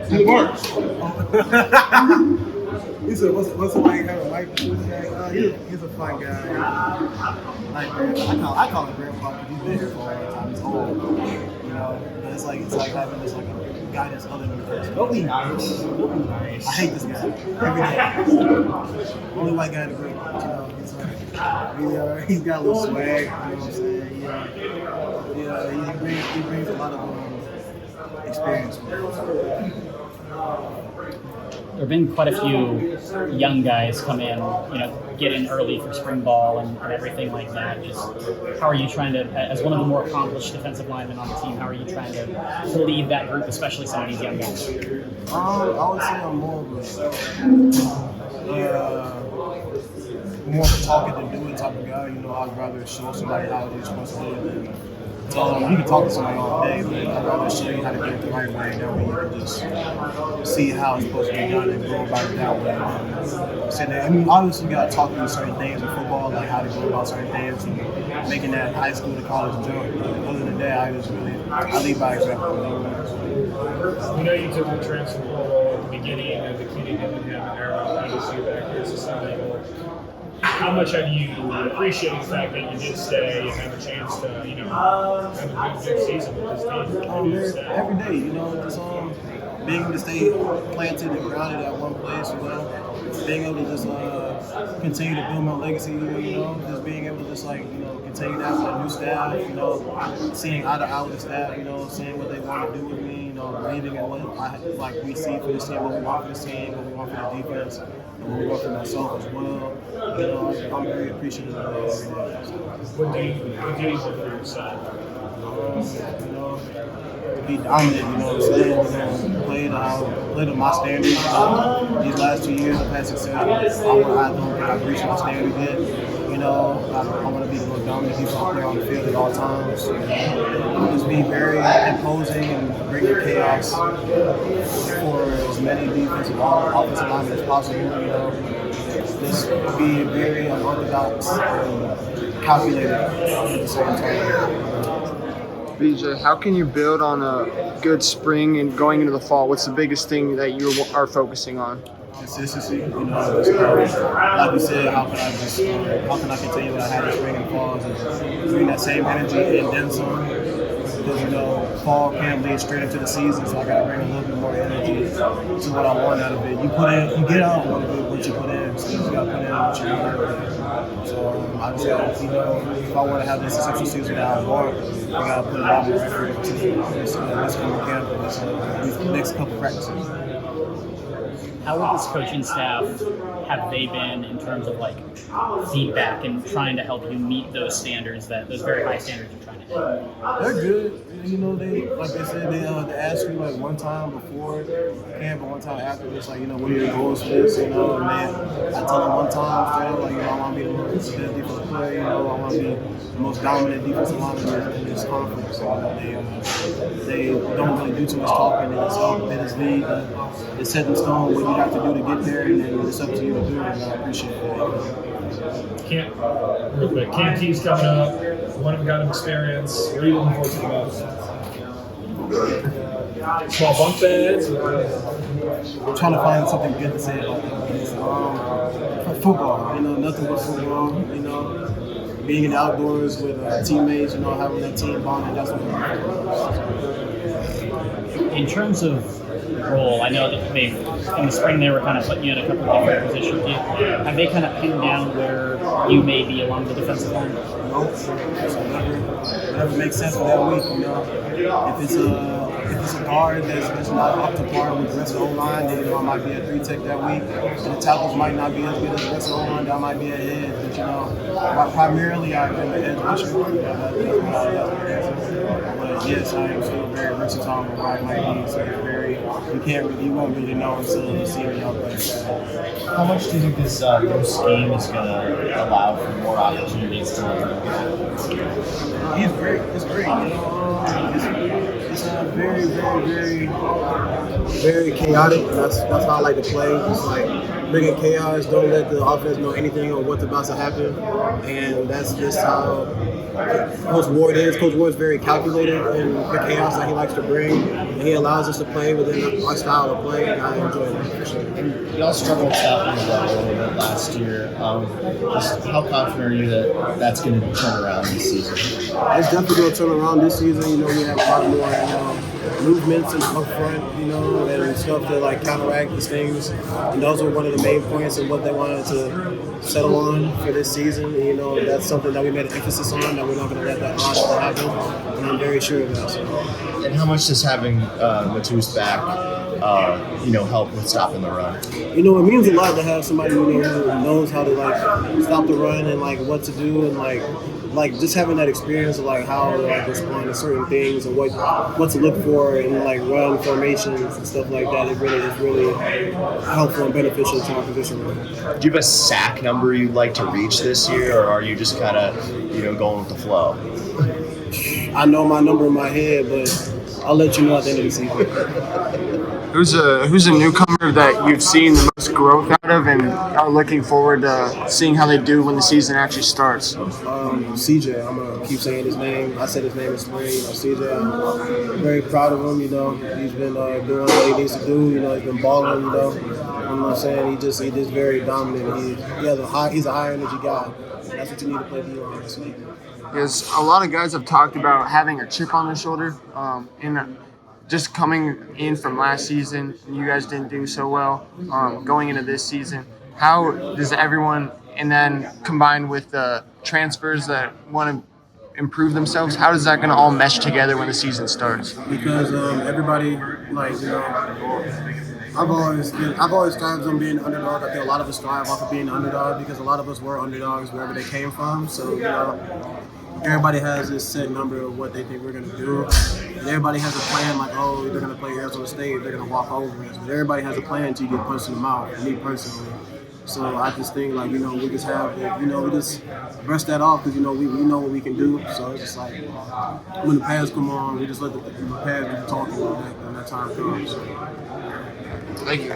He barks. He said, what's it like having Mike? He's a fun guy. Like, I call him grandpa because he's been here for a long time. He's old. You know, but it's like having this like a guy that's other than the person. Don't be nice. Don't be nice. I hate this guy every day. Only white guy in the group. You know, he's got a little swag. You know what I'm saying? He brings a lot of experience. There have been quite a few young guys come in, get in early for spring ball and everything like that. Just how are you trying to, as one of the more accomplished defensive linemen on the team, how are you trying to lead that group, especially some of these young guys? I would say I'm more of a talking to do it type of guy. I'd rather show somebody how they're supposed to do it than tell them. You can talk to somebody all day, but I'd rather show you how to do it the right way. That way you can just see how it's supposed to be done and go about it that way. Obviously you got to talk about certain things in football, like how to go about certain things and making that high school to college jump. But other than that, I lead by example. You took the transfer portal at the beginning of the Kenny Dillingham era of ASU back here as a Sun Eagle. How much have you appreciated the fact that you did stay and have a chance to, have a good season with this team? Every day, just being able to stay planted and grounded at one place, being able to just continue to build my legacy, just being able to just continue that with a new staff, seeing eye to eye with the staff, seeing what they want to do with me, believing in what we see for this team, what we want for this team, what we want for the defense, and what we want for myself as well. I'm very appreciative of that every day. What do you do for yourself? Be dominant, play to my standards. These last 2 years I've had success. I don't think I've reached my standard yet. I want to be the most dominant defensive player on the field at all times. Just be very imposing and bring the chaos for as many defensive offensive linemen as possible. Just be very unorthodox and calculated at the same time. BJ, how can you build on a good spring and going into the fall? What's the biggest thing that you are focusing on? Consistency. Like you said, how can I continue what I had in spring and fall? Just bring that same energy and then some. Because fall can't lead straight into the season, so I got to bring a little bit more energy to what I want out of it. You get out what you put in, so you got to put in what you want out of it. So I just got to, if I want to have this successful season that I want, I got to put it all in the effort to this coming camp and these next couple practices. How with this coaching staff have they been in terms of feedback and trying to help you meet those standards, those very high standards you're trying to hit? They're good. They like they said, they ask you one time before camp and one time after. It's what are your goals for this? And then I tell them one time straight up, I want to be the best defensive player. I want to be the most dominant defensive lineman in this conference. They don't really do too much talking. They just lead. It's set in stone what you have to do to get there, and then it's up to you to do it. And I appreciate that. Real quick, Camp T's coming up. One of them got an experience. What are you looking forward to the most? Small bunk beds? I'm trying to find something good to say about that. Football, nothing but football. Being in the outdoors with teammates, having that team bonding, that's what I'm looking for. In terms of role, I know that in the spring they were kind of putting you in a couple of different positions. Have they kind of pinned down where you may be along the defensive line? No, whatever makes sense for that week. If it's a guard that's not up to par with the rest of the O-line, then I might be a 3-tech that week. And the tackles might not be as good as the rest of the O-line, that might be a edge. But primarily I've been the edge rusher. But yes, I am still very versatile with where I might be. So you won't really know until you see me out there. How much do you think this new scheme is going to allow for more opportunities to It's great. It's very, very, very, very chaotic. That's how I like to play. It's bringing chaos. Don't let the offense know anything on what's about to happen, and that's just how Coach Ward is. Coach Ward's very calculated in the chaos that he likes to bring, and he allows us to play within our style of play, and I enjoy it for sure. Y'all struggled stopping the run a little bit last year. Just how confident are you that that's going to turn around this season? It's definitely going to turn around this season. You know, we have a lot more movements and up front, and stuff to like counteract these things. And those were one of the main points of what they wanted to settle on for this season. And, that's something that we made an emphasis on, that we're not going to let that happen. And I'm very sure of that. So. And how much does having Matus back, help with stopping the run? It means a lot to have somebody who knows how to like stop the run and like what to do and like just having that experience of like how to like respond to certain things and what to look for and like run formations and stuff like that. It really is really helpful and beneficial to our position. Do you have a sack number you'd like to reach this year, or are you just kind of going with the flow? I know my number in my head, but I'll let you know at the end of the season. Who's a newcomer that you've seen the most growth out of and are looking forward to seeing how they do when the season actually starts? CJ, I'm gonna keep saying his name. I said his name in spring. CJ, I'm very proud of him. He's been doing what he needs to do. He's been balling. You know what I'm saying? He's just very dominant. He's a high energy guy. That's what you need to play D honestly. Because a lot of guys have talked about having a chip on their shoulder just coming in from last season. You guys didn't do so well going into this season. How does everyone, and then combined with the transfers that want to improve themselves, how is that going to all mesh together when the season starts? Because everybody, I've always strived on being an underdog. I think a lot of us strive off of being an underdog because a lot of us were underdogs wherever they came from. So, everybody has this set number of what they think we're going to do. And everybody has a plan like, they're going to play Arizona State, they're going to walk over us. But everybody has a plan until you get punched in the mouth, me personally. So I just think, we just have we just brush that off because, we know what we can do. So it's just like when the pads come on, we just let the pads do the talking when that time comes. Thank you.